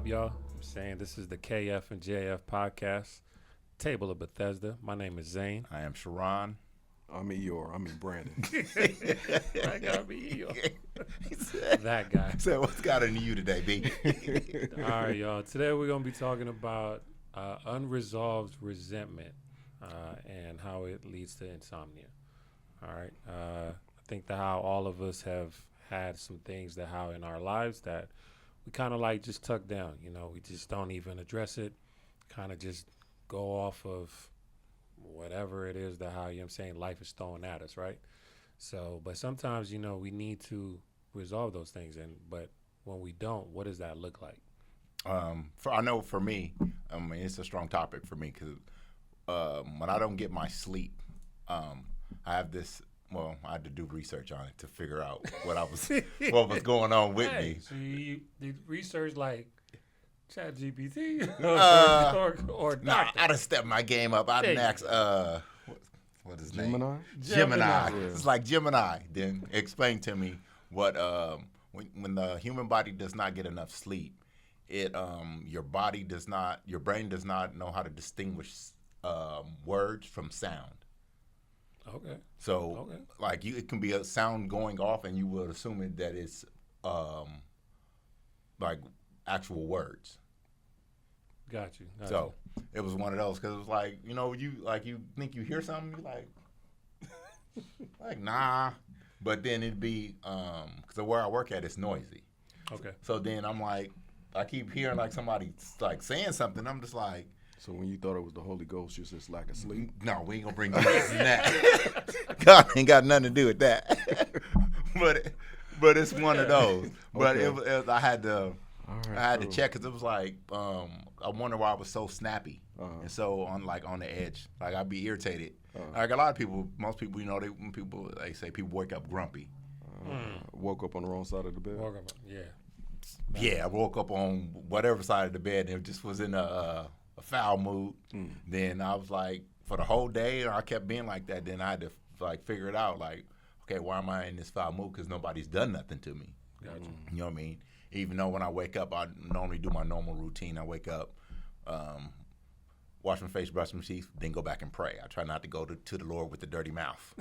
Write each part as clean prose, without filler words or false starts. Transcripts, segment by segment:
up, y'all? I'm saying this is the KF&JF podcast, Table of Bethesda. My name is Zane. I am Sharon. I'm Eeyore. Brandon. I gotta be Eeyore. That guy. So what's got into you today, B? All right, y'all. Today we're gonna be talking about unresolved resentment and how it leads to insomnia. All right. I think that how all of us have had some things that how in our lives that we kind of like just tuck down. You know, we just don't even address it. Kind of just go off of whatever it is that how, you know what I'm saying, life is throwing at us, right? So, but sometimes, you know, we need to resolve those things. But when we don't, what does that look like? I know for me, I mean, it's a strong topic for me because when I don't get my sleep, I have this. Well, I had to do research on it to figure out what was going on with me. So you did research like ChatGPT or nah, I done stepped my game up. I done asked, what is his name? Gemini. Yeah. It's like Gemini. Then explain to me what when the human body does not get enough sleep, your brain does not know how to distinguish words from sound. Okay. So, like, it can be a sound going off, and you would assume that it's like actual words. Got you. So it was one of those because it was like, you know, you think you hear something, you like nah, but then it'd be because where I work at it's noisy. Okay. So then I'm like, I keep hearing like somebody like saying something. I'm just like. So when you thought it was the Holy Ghost, just lack of sleep? No, we ain't gonna bring Jesus in that. God ain't got nothing to do with that. but it's one of those. But Okay. I had to Cool. check because it was like I wonder why I was so snappy and so on the edge. Like I'd be irritated. Like a lot of people, most people, you know, they say people wake up grumpy. Woke up on the wrong side of the bed? Yeah. Yeah, I woke up on whatever side of the bed and it just was in a foul mood. Then I was like, for the whole day, I kept being like that. Then I had to like figure it out. Like, okay, why am I in this foul mood? Because nobody's done nothing to me. Gotcha. You know what I mean? Even though when I wake up, I normally do my normal routine. I wake up, wash my face, brush my teeth, then go back and pray. I try not to go to the Lord with the dirty mouth.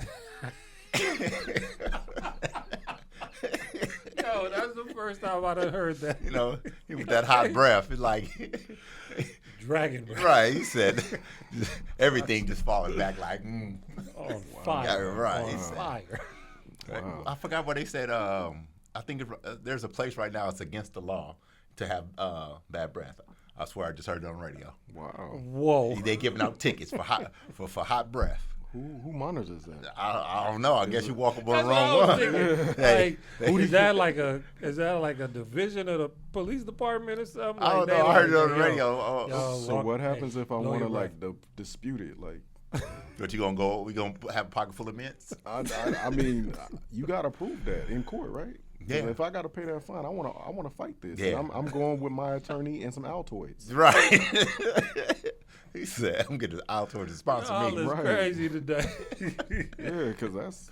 Yo, that's the first time I've heard that. You know, with that hot breath, it's like Dragon breath. right. He said everything just falling back like On fire. Yeah, right. On fire. Wow. I forgot what they said. I think there's a place right now. It's against the law to have bad breath. I swear, I just heard it on the radio. Wow. Whoa. They giving out tickets for hot breath. Who monitors that? I don't know. I guess you walk up on That's the what I wrong was one. thinking. Hey, Is that like a division of the police department or something? I don't Like, know. they I heard it like, on the yo, radio. yo, So walk- what happens hey, if I blow want to your like dispute it? Like, But you gonna go? We gonna have a pocket full of mints? I mean, you gotta prove that in court, right? 'Cause Yeah. If I gotta pay that fine, I wanna fight this. Yeah. And I'm going with my attorney and some Altoids. Right. He said, "I'm getting out towards to sponsor Y'all me." is Right. crazy today. Yeah, because that's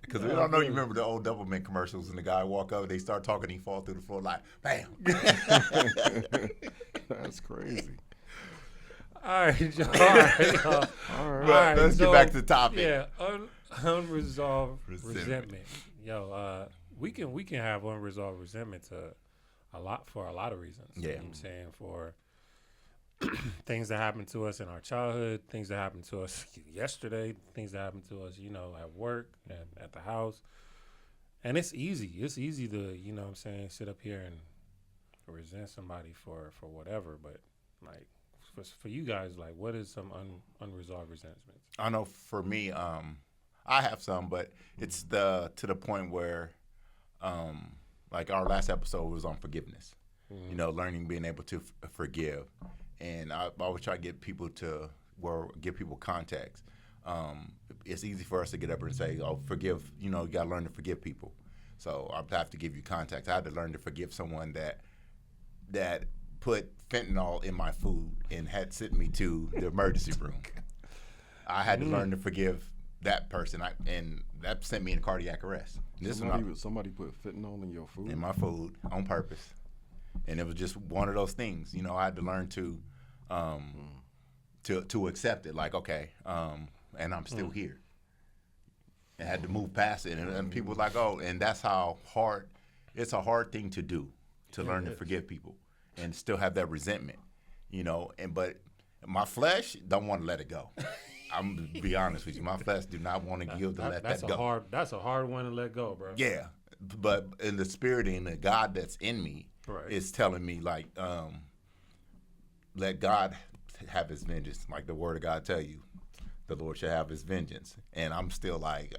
Because we don't know. You remember the old Double Mint commercials, and the guy walk up, they start talking, he fall through the floor like, bam. that's crazy. All right, y'all. All right, y'all. All right. But let's get back to the topic. Yeah, unresolved Resentment. resentment. Yo, we can have unresolved resentment for a lot of reasons. Yeah. You know what I'm saying? For things that happened to us in our childhood, things that happened to us yesterday, things that happened to us, you know, at work and at the house. And it's easy. It's easy to, you know what I'm saying, sit up here and resent somebody for whatever. But, like, for you guys, like, what is some unresolved resentments? I know for me, I have some, but it's to the point where, like our last episode was on forgiveness. You know, learning, being able to forgive. And I always try to get people context. It's easy for us to get up and say, "Oh, forgive." You know, you got to learn to forgive people. So I have to give you context. I had to learn to forgive someone that put fentanyl in my food and had sent me to the emergency room. I had to learn to forgive that person, and that sent me in cardiac arrest. Somebody put fentanyl in your food? In my food on purpose. And it was just one of those things, you know. I had to learn to accept it, like, okay, and I'm still here. I had to move past it, and people were like, oh, and that's how hard. It's a hard thing to do, to learn to forgive people and still have that resentment, you know. But my flesh don't want to let it go. I'm gonna be honest with you. My flesh do not want to yield to let that go. That's a hard one to let go, bro. Yeah, but in the spirit and the God that's in me is telling me, like, let God have His vengeance. Like the Word of God tell you, the Lord shall have His vengeance. And I'm still like,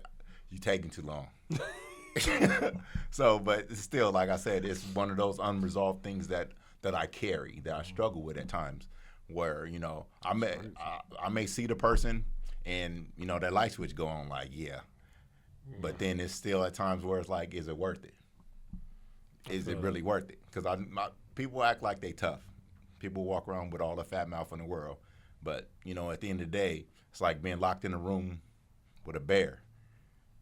you taking too long. So, but it's still, like I said, it's one of those unresolved things that I carry, that I struggle with at times, where, you know, I may see the person and, you know, that light switch go on, like, yeah. But then it's still at times where it's like, is it worth it? Is it really worth it? Because people act like they tough. People walk around with all the fat mouth in the world. But, you know, at the end of the day, it's like being locked in a room with a bear.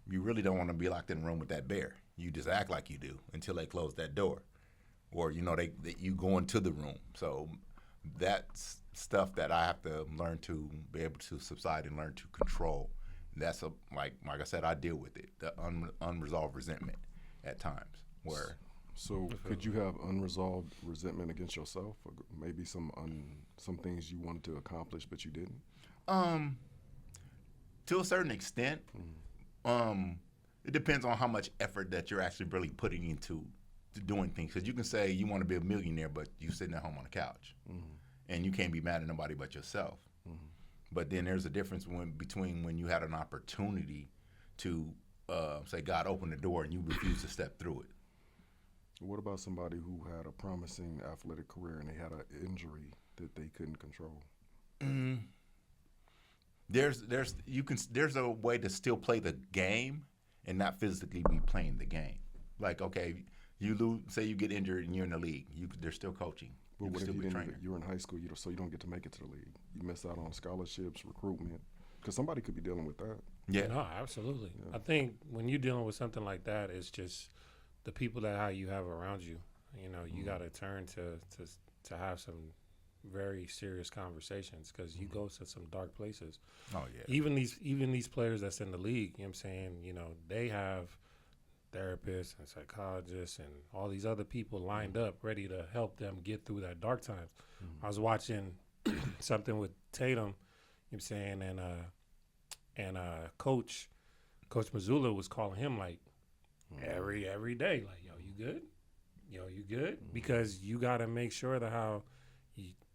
You really don't want to be locked in a room with that bear. You just act like you do until they close that door. Or, you know, you go into the room. So that's stuff that I have to learn to be able to subside and learn to control. That's like I said, I deal with it, the unresolved resentment at times. Where so could you have unresolved resentment against yourself, or maybe some things you wanted to accomplish but you didn't? To a certain extent, it depends on how much effort that you're actually really putting into doing things. Because you can say you want to be a millionaire, but you're sitting at home on the couch, and you can't be mad at nobody but yourself. But then there's a difference between when you had an opportunity to say, God, open the door, and you refuse to step through it. What about somebody who had a promising athletic career and they had an injury that they couldn't control? There's a way to still play the game and not physically be playing the game. Like, okay, you lose, say you get injured and you're in the league, they're still coaching. But what if you're in high school, so you don't get to make it to the league? You miss out on scholarships, recruitment, because somebody could be dealing with that. Yeah, no, absolutely. Yeah. I think when you're dealing with something like that, it's just the people that you have around you. You know, you got to turn to have some very serious conversations, because you go to some dark places. Oh yeah. Even these players that's in the league, you know what I'm saying, you know, they have therapists and psychologists and all these other people lined up ready to help them get through that dark times. I was watching something with Tatum, you know what I'm saying, and Coach Mazzulla was calling him like every day, like, yo, you good? Yo, you good? Because you got to make sure that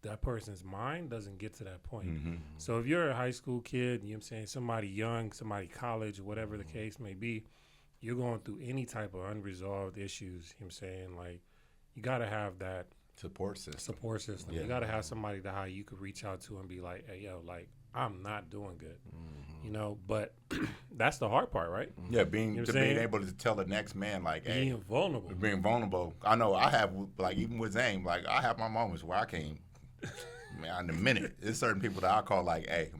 that person's mind doesn't get to that point. So if you're a high school kid, you know what I'm saying, somebody young, somebody college, whatever the case may be, you're going through any type of unresolved issues, you know what I'm saying, like, you got to have that support system. Yeah. You got to have somebody that how you could reach out to and be like, hey, yo, like, I'm not doing good, you know, but that's the hard part, right? Yeah, being able to tell the next man, like, hey. Being vulnerable. I know I have, like, even with Zane, like, I have my moments where I can't, man, in a minute, there's certain people that I call, like, hey,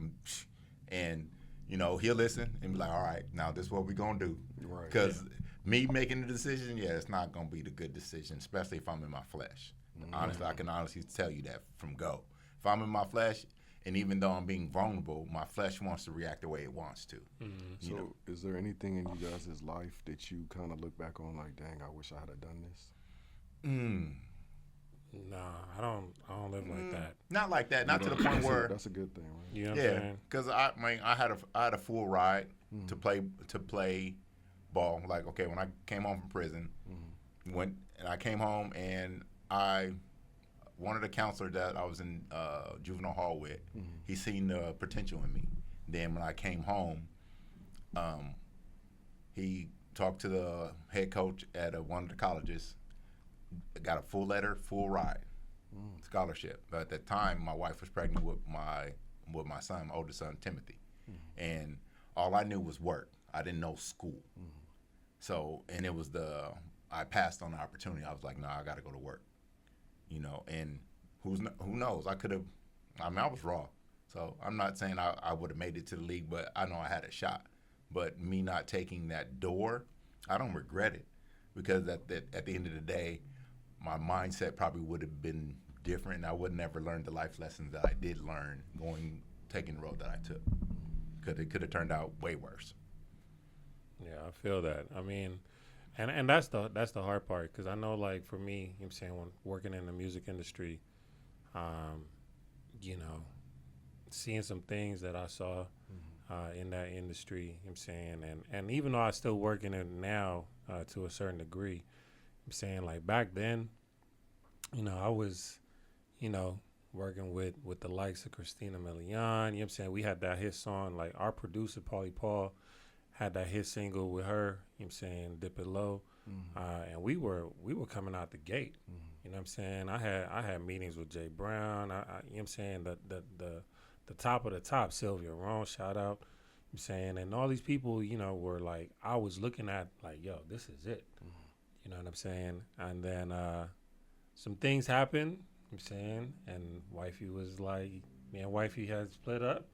and, you know, he'll listen and be like, all right, now this is what we're going to do. Right. Because me making the decision, it's not going to be the good decision, especially if I'm in my flesh. Honestly, I can honestly tell you that from go. If I'm in my flesh, and even though I'm being vulnerable, my flesh wants to react the way it wants to. So is there anything in you guys' life that you kind of look back on like, dang, I wish I had done this? Nah, I don't live like that. Not like that. Not to the point where that's a good thing, right? You know what I'm saying? Because I had a full ride to play ball. Like, okay, when I came home from prison, I came home and one of the counselors that I was in juvenile hall with, he seen the potential in me. Then when I came home, he talked to the head coach at one of the colleges, got a full ride, scholarship. But at that time, my wife was pregnant with my son, my oldest son, Timothy. And all I knew was work. I didn't know school. So, and it was I passed on the opportunity. I was like, I got to go to work. You know, and who knows? I was raw. So I'm not saying I would have made it to the league, but I know I had a shot. But me not taking that door, I don't regret it, because at the end of the day, my mindset probably would have been different, and I would never learn the life lessons that I did learn taking the road that I took. It could have turned out way worse. Yeah, I feel that. I mean, and that's the hard part, because I know, like, for me, you know what I'm saying, when working in the music industry, you know, seeing some things that I saw in that industry, you know what I'm saying, and even though I still work in it now to a certain degree, I'm saying, like, back then, you know, I was, you know, working with the likes of Christina Milian, you know what I'm saying? We had that hit song, like, our producer, Paulie Paul, had that hit single with her, you know what I'm saying, Dip It Low, and we were coming out the gate, you know what I'm saying? I had meetings with Jay Brown, you know what I'm saying, the top of the top, Sylvia Rone, shout out, you know what I'm saying, and all these people, you know, were like, I was looking at, like, yo, this is it, you know what I'm saying? And then some things happened, you know what I'm saying, and wifey was like, me and wifey had split up.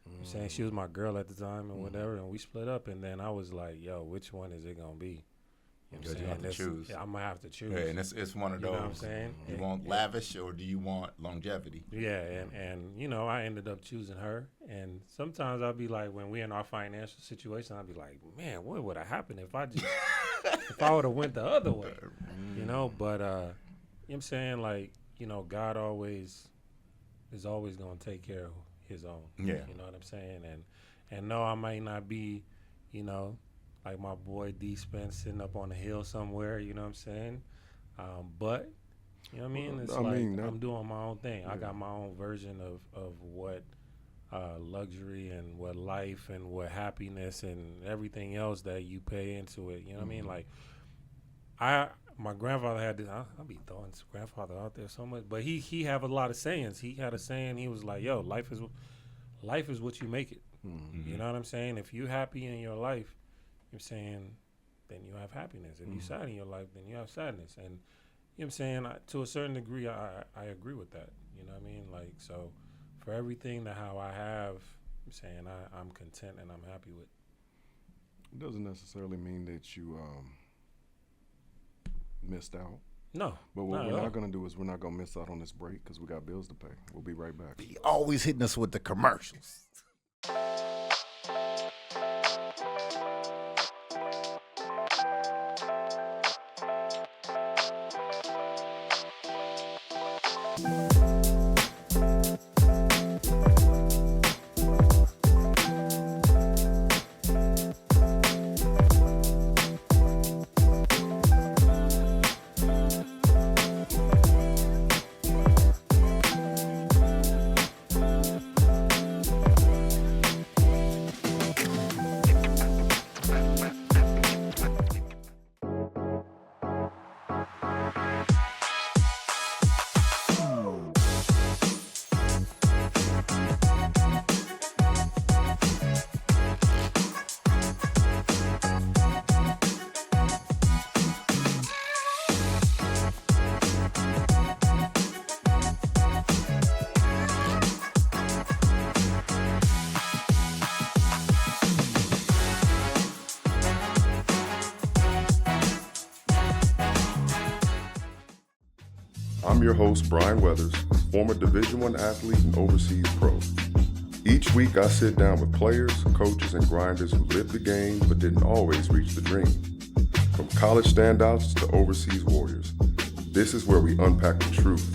You know what I'm saying, she was my girl at the time and whatever, and we split up, and then I was like, yo, which one is it gonna be? You know what I'm saying? You have to choose. Yeah, I'm gonna have to choose. Yeah, and it's one of those. You know what I'm saying? You want lavish or do you want longevity? Yeah, and you know, I ended up choosing her. And sometimes I'll be like, when we're in our financial situation, I'll be like, man, what would have happened if I would have went the other way? You know, but you know what I'm saying, like, you know, God is always gonna take care of his own. Yeah. You know what I'm saying? And no, I might not be, you know, like my boy D Spence sitting up on a hill somewhere, you know what I'm saying? But, you know what I mean? It's I'm doing my own thing. Yeah. I got my own version of what luxury and what life and what happiness and everything else that you pay into it. You know what I mean? Like, my grandfather had this, I'll be throwing his grandfather out there so much, but he have a lot of sayings. He had a saying, he was like, yo, life is what you make it. You know what I'm saying? If you're happy in your life, you're saying, then you have happiness. If you're sad in your life, then you have sadness. And you know what I'm saying? To a certain degree, I agree with that. You know what I mean? Like, so for everything that how I have, I'm saying I'm content and I'm happy with. It doesn't necessarily mean that you missed out. No. But what we're not going to do is we're not going to miss out on this break because we got bills to pay. We'll be right back. He always hitting us with the commercials. I'm your host, Brian Weathers, former Division I athlete and overseas pro. Each week I sit down with players, coaches, and grinders who lived the game but didn't always reach the dream. From college standouts to overseas warriors, this is where we unpack the truth.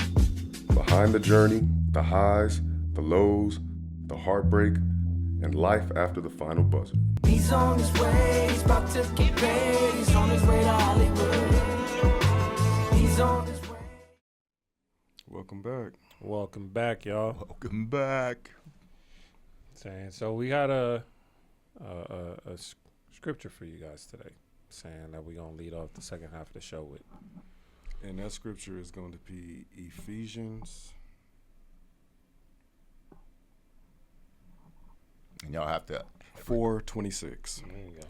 Behind the journey, the highs, the lows, the heartbreak, and life after the final buzzer. He's on his way, he's about to get paid, he's on his way to Hollywood. He's on his way. Welcome back. Welcome back, y'all. Welcome back. So we got a scripture for you guys today, saying that we're going to lead off the second half of the show with. And that scripture is going to be Ephesians. And y'all have to 4:26. There you go.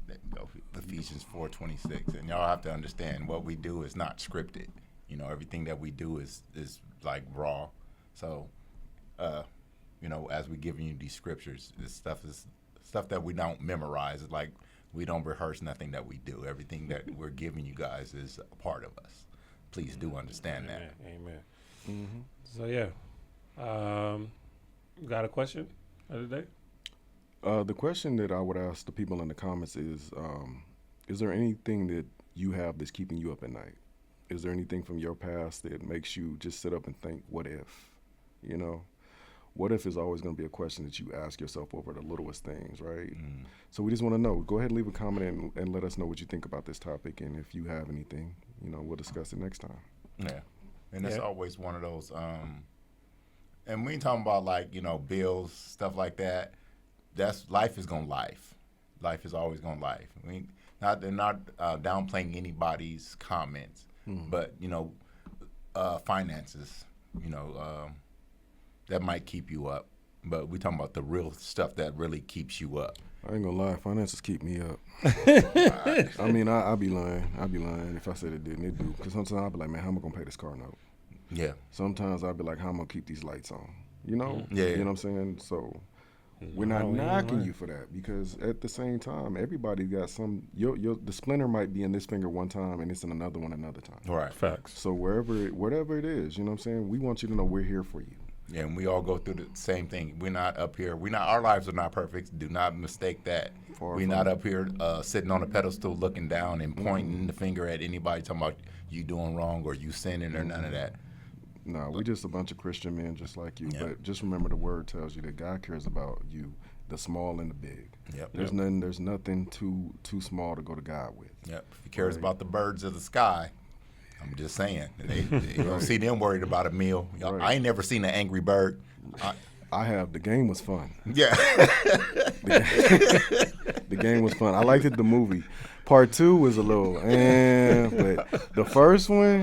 There you go. Ephesians 4:26. And y'all have to understand what we do is not scripted. You know, everything that we do is like raw. So, you know, as we giving you these scriptures, this stuff is stuff that we don't memorize. It's like we don't rehearse nothing that we do. Everything that we're giving you guys is a part of us. please do understand Amen. that. Amen. Mm-hmm. So yeah, got a question of the day? The question that I would ask the people in the comments is there anything that you have that's keeping you up at night? Is there anything from your past that makes you just sit up and think, what if? You know, what if is always going to be a question that you ask yourself over the littlest things, right? So we just want to know. Go ahead and leave a comment and let us know what you think about this topic. And if you have anything, you know, we'll discuss it next time. Yeah. And it's Yeah. always one of those, and we ain't talking about like, you know, bills, stuff like that. That's life is gonna life. Life is always gonna life. They're not downplaying anybody's comments, but you know, finances, you know, that might keep you up. But we talking about the real stuff that really keeps you up. I ain't gonna lie, finances keep me up. I mean, I'd be lying. I'd be lying if I said it didn't. It do. Because sometimes I'll be like, man, how am I gonna pay this car note? Yeah. Sometimes I'll be like, how am I gonna keep these lights on? You know? Yeah. You know what I'm saying? So we're not knocking you for that, because at the same time, everybody got some. The splinter might be in this finger one time and it's in another one another time. Right. Facts. So whatever it is, you know what I'm saying? We want you to know we're here for you. Yeah, and we all go through the same thing. We're not up here. Our lives are not perfect. Do not mistake that. We're not up here sitting on a pedestal looking down and pointing the finger at anybody talking about you doing wrong or you sinning or none of that. No, we just a bunch of Christian men just like you. Yeah. But just remember, the word tells you that God cares about you, the small and the big. Yep. There's nothing too small to go to God with. Yep. If he cares about the birds of the sky, I'm just saying. You don't see them worried about a meal. Right. I ain't never seen an angry bird. I have. The game was fun. Yeah. The game was fun. I liked it. The movie. Part 2 was a little, but the first one, yeah,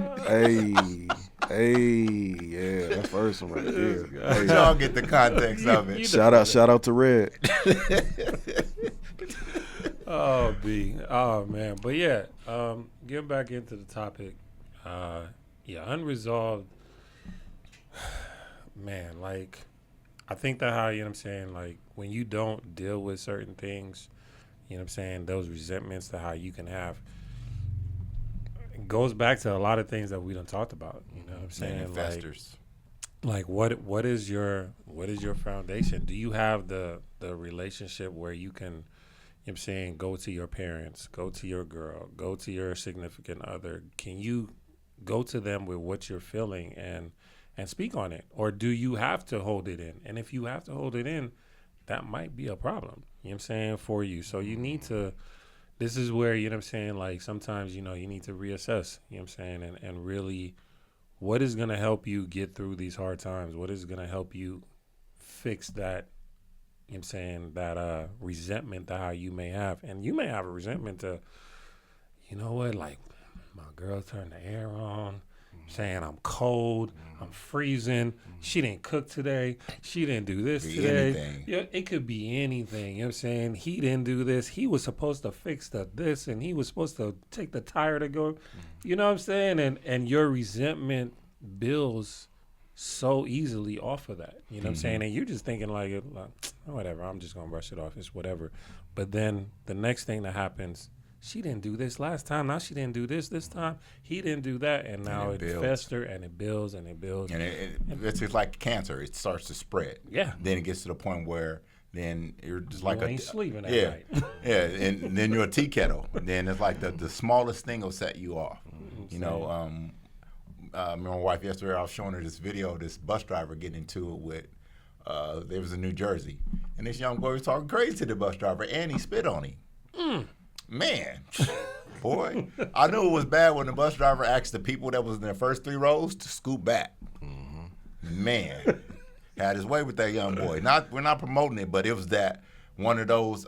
that first one right there. Hey, Y'all get the context of it. shout out to Red. Oh, B. Oh, man. But yeah, getting back into the topic, unresolved, man, like, I think that how, you know what I'm saying, like, when you don't deal with certain things, you know what I'm saying, those resentments to how you can have, it goes back to a lot of things that we done talked about, you know what I'm saying? Investors. Like what is your foundation? Do you have the relationship where you can, you know what I'm saying, go to your parents, go to your girl, go to your significant other? Can you go to them with what you're feeling and speak on it? Or do you have to hold it in? And if you have to hold it in, that might be a problem, you know what I'm saying, for you. So you need to, this is where, you know what I'm saying, like sometimes, you know, you need to reassess, you know what I'm saying, and really, what is going to help you get through these hard times? What is going to help you fix that, you know what I'm saying, that resentment that how you may have? And you may have a resentment to, you know what, like, my girl turned the air on, saying I'm cold, I'm freezing, she didn't cook today, she didn't do this today. Anything. Yeah, it could be anything, you know what I'm saying? He didn't do this, he was supposed to fix this, and he was supposed to take the tire to go, you know what I'm saying? And your resentment builds so easily off of that, you know what I'm saying? And you're just thinking like, whatever, I'm just going to brush it off, it's whatever. But then the next thing that happens, she didn't do this last time. Now she didn't do this time. He didn't do that. And now it festers and it builds and it builds. And it's just like cancer. It starts to spread. Yeah. Then it gets to the point where then you're just like you ain't sleeping at yeah, night. yeah. And then you're a tea kettle. And then it's like the smallest thing will set you off. You know, my wife yesterday, I was showing her this video of this bus driver getting into it with, they was in New Jersey. And this young boy was talking crazy to the bus driver and he spit on him. Man, boy, I knew it was bad when the bus driver asked the people that was in the first 3 rows to scoot back. Man, had his way with that young boy. We're not promoting it, but it was that one of those,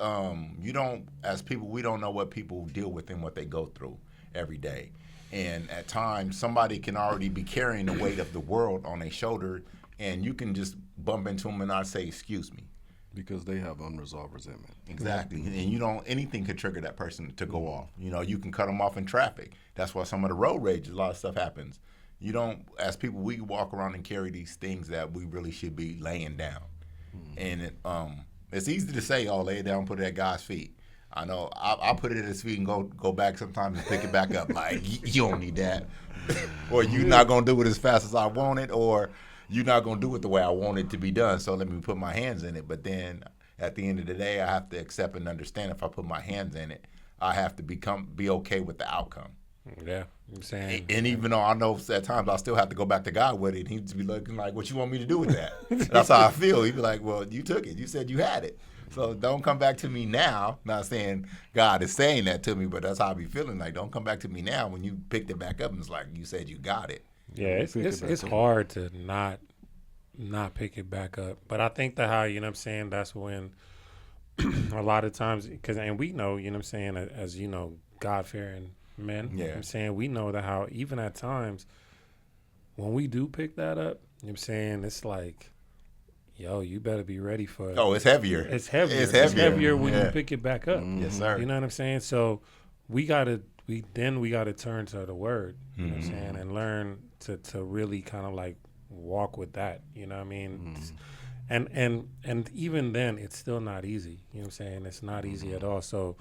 as people, we don't know what people deal with and what they go through every day. And at times, somebody can already be carrying the weight of the world on their shoulder, and you can just bump into them and not say, excuse me. Because they have unresolved resentment. Exactly. And anything could trigger that person to go off. You know, you can cut them off in traffic. That's why some of the road rage, a lot of stuff happens. You don't, as people, we walk around and carry these things that we really should be laying down. And it's easy to say, oh, lay it down, put it at God's feet. I know I put it at his feet and go back sometimes and pick it back up. Like, you don't need that. or you not gonna do it as fast as I want it, or you're not gonna do it the way I want it to be done. So let me put my hands in it. But then at the end of the day, I have to accept and understand if I put my hands in it, I have to be okay with the outcome. Yeah, I'm saying. And even though I know at times I still have to go back to God with it, he'd be looking like, "What you want me to do with that?" That's how I feel. He'd be like, "Well, you took it. You said you had it. So don't come back to me now." Not saying God is saying that to me, but that's how I be feeling. Like, don't come back to me now when you picked it back up and it's like you said you got it. Yeah, it's hard to not pick it back up. But I think that how, you know what I'm saying, that's when a lot of times, and we know, you know what I'm saying, as you know, God-fearing men, you know what I'm saying, we know that how even at times when we do pick that up, you know what I'm saying, it's like, yo, you better be ready for it. Oh, it's heavier. It's heavier. It's heavier when you pick it back up. Yes, sir. You know what I'm saying? So we gotta turn to the word, you know what I'm saying, and learn to really kind of like walk with that. You know what I mean? And even then, it's still not easy. You know what I'm saying? It's not easy at all. So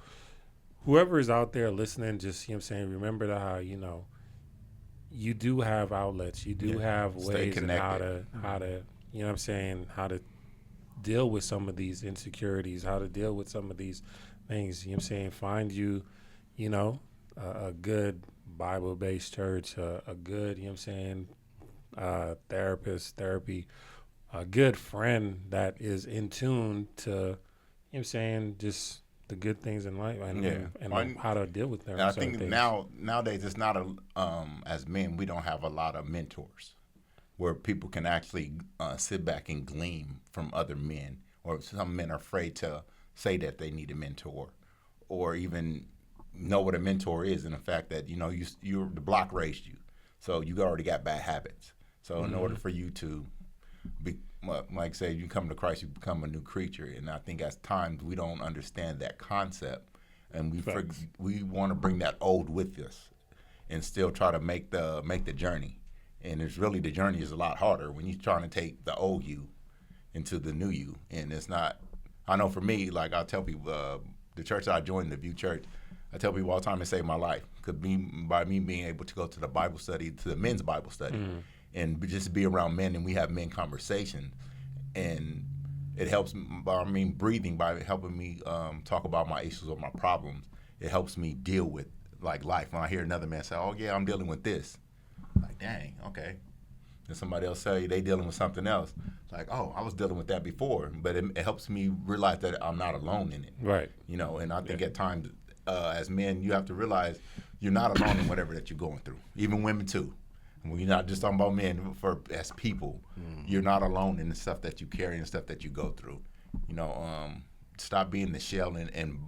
whoever is out there listening, just, you know what I'm saying, remember that how, you know, you do have outlets. You do have ways and how to, you know what I'm saying, how to deal with some of these insecurities, how to deal with some of these things. You know what I'm saying? Find you, you know, a good Bible-based church, a good, you know what I'm saying, therapy, a good friend that is in tune to, you know what I'm saying, just the good things in life and how to deal with them. And I think nowadays it's not as men, we don't have a lot of mentors where people can actually sit back and glean from other men, or some men are afraid to say that they need a mentor, or even know what a mentor is, and the fact that, you know, you're the block raised you, so you already got bad habits. So in order for you to be, like say, you come to Christ, you become a new creature. And I think at times we don't understand that concept, and we want to bring that old with us and still try to make the journey. And it's really, the journey is a lot harder when you're trying to take the old you into the new you. And it's not, I know for me, like I tell people, the church that I joined, the View Church, I tell people all the time it saved my life. By me being able to go to the Bible study, to the men's Bible study, and just be around men, and we have men conversation, and it helps. Breathing, by helping me talk about my issues or my problems, it helps me deal with like life. When I hear another man say, "Oh yeah, I'm dealing with this," like, dang, okay. And somebody else say they dealing with something else, like, "Oh, I was dealing with that before," but it helps me realize that I'm not alone in it. Right. You know, and I think at times as men, you have to realize you're not alone in whatever that you're going through. Even women too. We're not just talking about men, as people. You're not alone in the stuff that you carry and stuff that you go through. You know, stop being the shell and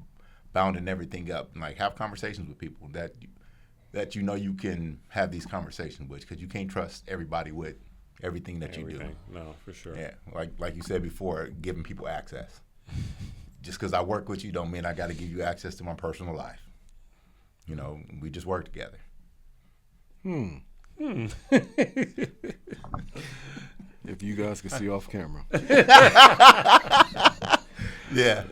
bounding everything up. Like, have conversations with people that you know you can have these conversations with, because you can't trust everybody with everything that you do. No, for sure. Yeah, like you said before, giving people access. Just because I work with you don't mean I got to give you access to my personal life. You know, we just work together. If you guys can see off camera. Yeah.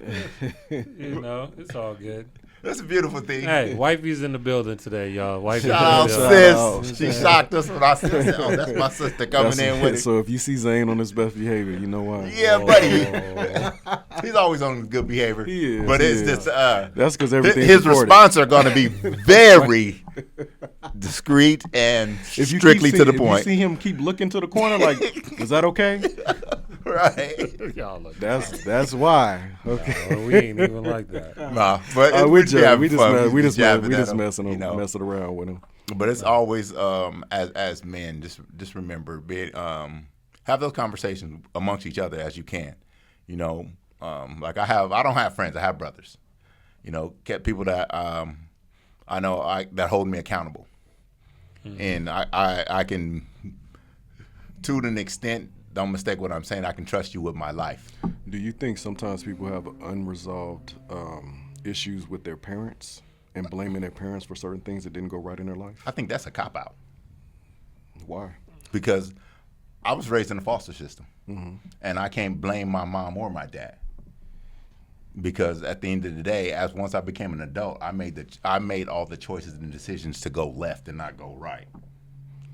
You know, it's all good. That's a beautiful thing. Hey, wifey's in the building today, y'all. Wifey's Shout out, in the building. sis. She shocked us when I said, "Oh, that's my sister coming in with it." So if you see Zane on his best behavior, you know why. Yeah, buddy. He's always on good behavior. He is. But it's just that's because everything. His response are going to be very discreet and strictly to the point. If you see him keep looking to the corner, like, is that okay? Right. Y'all look. That's why. Okay. No, we ain't even like that. Nah, but We just messing messing around with him. But it's always as men, just remember, have those conversations amongst each other as you can. You know, like I don't have friends, I have brothers. You know, people that I know that hold me accountable, and I can, to an extent. Don't mistake what I'm saying. I can trust you with my life. Do you think sometimes people have unresolved issues with their parents and blaming their parents for certain things that didn't go right in their life? I think that's a cop-out. Why? Because I was raised in a foster system, and I can't blame my mom or my dad. Because at the end of the day, once I became an adult, I made all the choices and decisions to go left and not go right.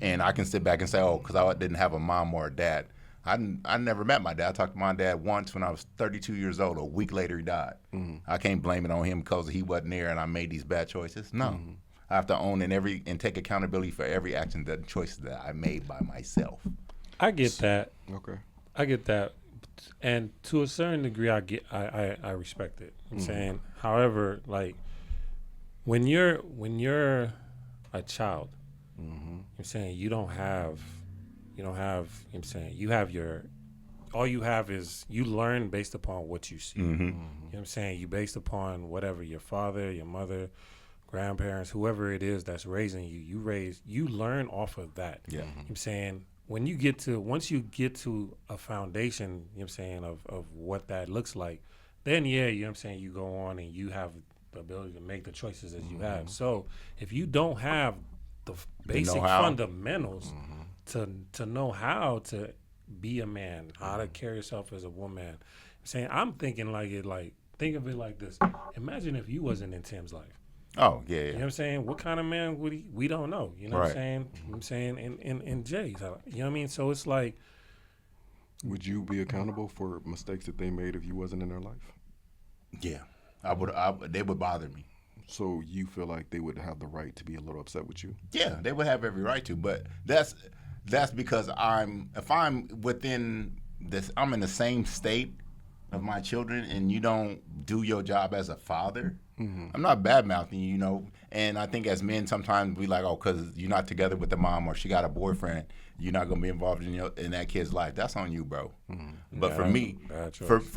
And I can sit back and say, oh, because I didn't have a mom or a dad. I never met my dad. I talked to my dad once when I was 32 years old. A week later, he died. I can't blame it on him because he wasn't there and I made these bad choices. No. I have to own and take accountability for every action, that choices that I made by myself. I get that. Okay. I get that. And to a certain degree, I respect it. I'm saying, however, like when you're a child, I'm saying you don't have, I'm saying you have all you have is you learn based upon what you see. You know what I'm saying? You based upon whatever your father, your mother, grandparents, whoever it is that's raising you, you learn off of that. Yeah. You know what I'm saying? Once you get to a foundation, you know what I'm saying, of what that looks like, then you know what I'm saying, you go on and you have the ability to make the choices as you have. So if you don't have the basic fundamentals to know how to be a man, how to carry yourself as a woman, I'm saying, I'm thinking think of it like this. Imagine if you wasn't in Tim's life. Oh, yeah. You know what I'm saying? What kind of man would he? We don't know. You know what I'm saying? I'm saying in Jay's. You know what I mean? So it's like, would you be accountable for mistakes that they made if you wasn't in their life? Yeah. They would bother me. So you feel like they would have the right to be a little upset with you? Yeah, they would have every right to, but that's because if I'm within this, I'm in the same state of my children, and you don't do your job as a father. I'm not bad mouthing you, and I think as men sometimes we like, oh, because you're not together with the mom or she got a boyfriend, you're not gonna be involved in that kid's life. That's on you, bro. But for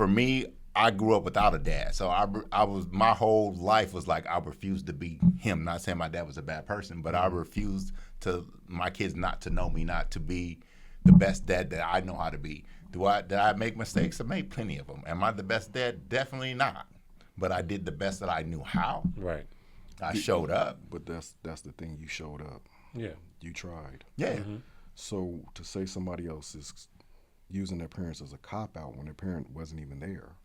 me, I grew up without a dad, so I was my whole life was like I refused to be him. Not saying my dad was a bad person, but I refused to my kids not to know me, not to be the best dad that I know how to be. Did I make mistakes? I made plenty of them. Am I the best dad? Definitely not. But I did the best that I knew how. right. I showed up. But that's the thing. You showed up. Yeah. You tried. Yeah. So to say somebody else is using their parents as a cop out when their parent wasn't even there.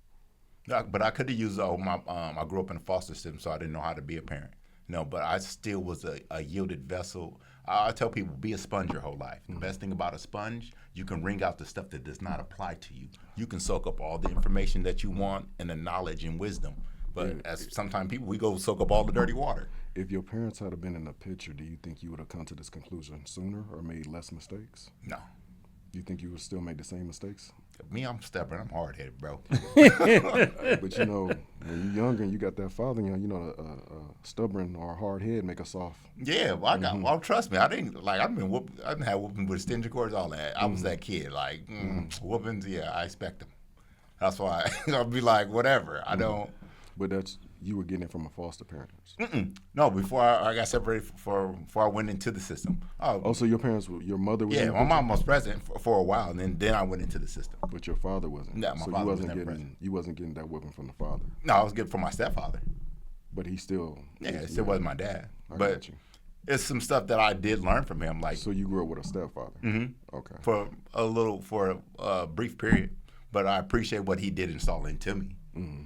Yeah, but I could have used I grew up in a foster system, so I didn't know how to be a parent. But I still was a yielded vessel. I tell people, be a sponge your whole life. The best thing about a sponge, you can wring out the stuff that does not apply to you. You can soak up all the information that you want and the knowledge and wisdom. But as sometimes people, we go soak up all the dirty water. If your parents had been in the picture, do you think you would have come to this conclusion sooner or made less mistakes? No. Do you think you would still make the same mistakes? Me, I'm stubborn. I'm hard-headed, bro. But when you're younger and you got that father, stubborn or hard head make us soft. Yeah, well, well, trust me, I didn't have whooping with extension cords, all that. I was that kid, whoopings. Yeah, I expect them. That's why I'll be like, whatever. I don't. But you were getting it from a foster parent. No, before I got separated, before I went into the system. Oh, so your parents, your mother was. Yeah, my mom was present for a while, and then I went into the system. But your father wasn't. No, my father was never present. You wasn't getting that whipping from the father. No, I was getting from my stepfather. But he still. Yeah, it still wasn't my dad. I but got you. It's some stuff that I did learn from him. So you grew up with a stepfather. Okay. For a brief period, but I appreciate what he did install into me.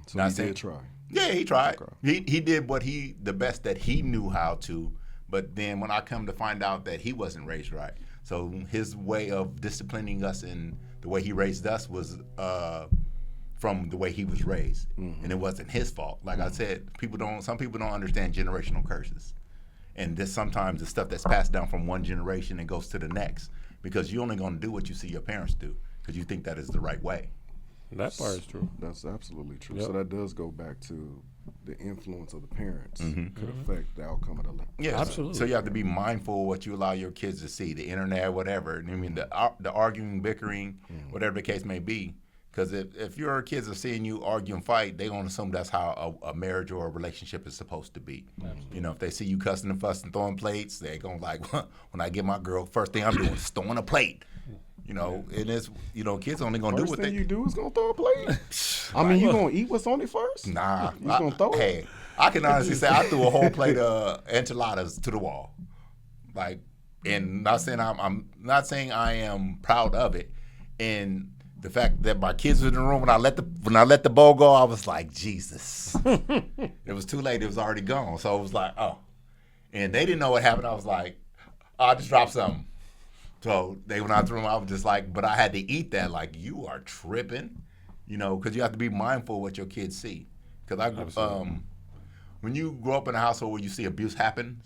So he did try. Yeah, he tried. Okay. He did the best that he knew how to. But then when I come to find out that he wasn't raised right, so his way of disciplining us and the way he raised us was from the way he was raised, and it wasn't his fault. Like I said, some people don't understand generational curses, and this sometimes the stuff that's passed down from one generation and goes to the next, because you're only going to do what you see your parents do because you think that is the right way. That part is true. That's absolutely true. Yep. So that does go back to the influence of the parents could affect the outcome of the life. Yeah, absolutely. So you have to be mindful of what you allow your kids to see, the internet, whatever. I mean, the arguing, bickering, whatever the case may be. Because if your kids are seeing you argue and fight, they're going to assume that's how a marriage or a relationship is supposed to be. Absolutely. If they see you cussing and fussing, throwing plates, they're going to like, when I get my girl, first thing I'm doing is throwing a plate. And it's, kids only going to do what they... First thing you do is going to throw a plate? I mean, you going to eat what's on it first? Nah. You going to throw it? Hey, I can honestly say I threw a whole plate of enchiladas to the wall. And I'm not saying I am proud of it. And the fact that my kids were in the room, when I let the bowl go, I was like, Jesus. It was too late. It was already gone. So it was like, oh. And they didn't know what happened. I was like, I just dropped something. So they went out the room. I was just like, but I had to eat that. Like, you are tripping, you know, because you have to be mindful of what your kids see. Because when you grow up in a household where you see abuse happen,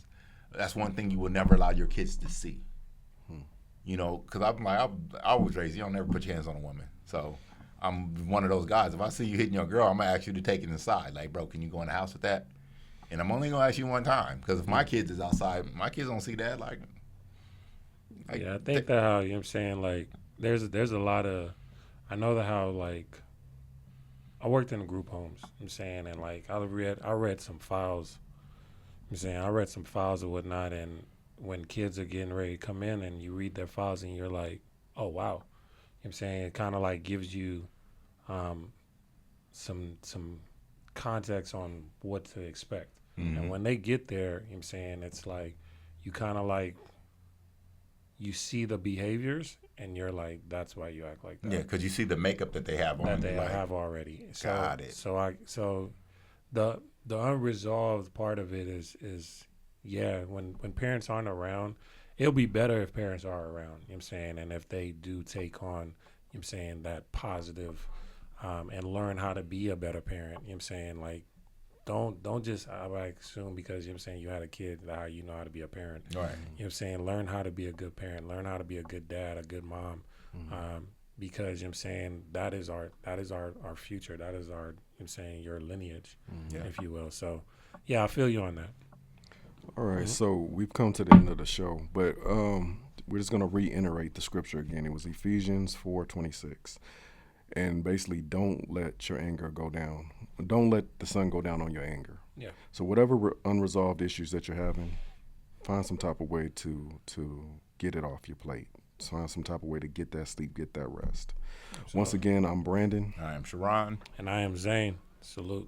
that's one thing you will never allow your kids to see. You know, because I'm like, I was raised, you don't never put your hands on a woman. So I'm one of those guys. If I see you hitting your girl, I'm going to ask you to take it inside. Like, bro, can you go in the house with that? And I'm only going to ask you one time. Because if my kids is outside, my kids don't see that. Like yeah, I think that how, you know what I'm saying, like, there's a lot of, I know that how, like, I worked in group homes, you know what I'm saying, and, like, I read some files, you know what I'm saying, I read some files and whatnot, and when kids are getting ready to come in and you read their files and you're like, oh, wow, you know what I'm saying, it kind of, like, gives you some context on what to expect. And when they get there, you know what I'm saying, it's like, you kind of, like, you see the behaviors, and you're like, that's why you act like that. Yeah, because you see the makeup that they have on. That they have already. So, got it. So the unresolved part of it is when parents aren't around, it'll be better if parents are around, you know what I'm saying, and if they do take on, you know what I'm saying, that positive and learn how to be a better parent, you know what I'm saying, like, Don't just, I assume because, you know what I'm saying, you had a kid, how you know how to be a parent. Right. You know what I'm saying? Learn how to be a good parent. Learn how to be a good dad, a good mom. Because, you know what I'm saying, that is our future. That is our, you know what I'm saying, your lineage, if you will. So, yeah, I feel you on that. All right, so we've come to the end of the show, but we're just going to reiterate the scripture again. It was Ephesians 4:26. And basically, don't let your anger go down. Don't let the sun go down on your anger. Yeah. So whatever unresolved issues that you're having, find some type of way to get it off your plate. Find some type of way to get that sleep, get that rest. Absolutely. Once again, I'm Brandon. I am Sharon. And I am Zane. Salute.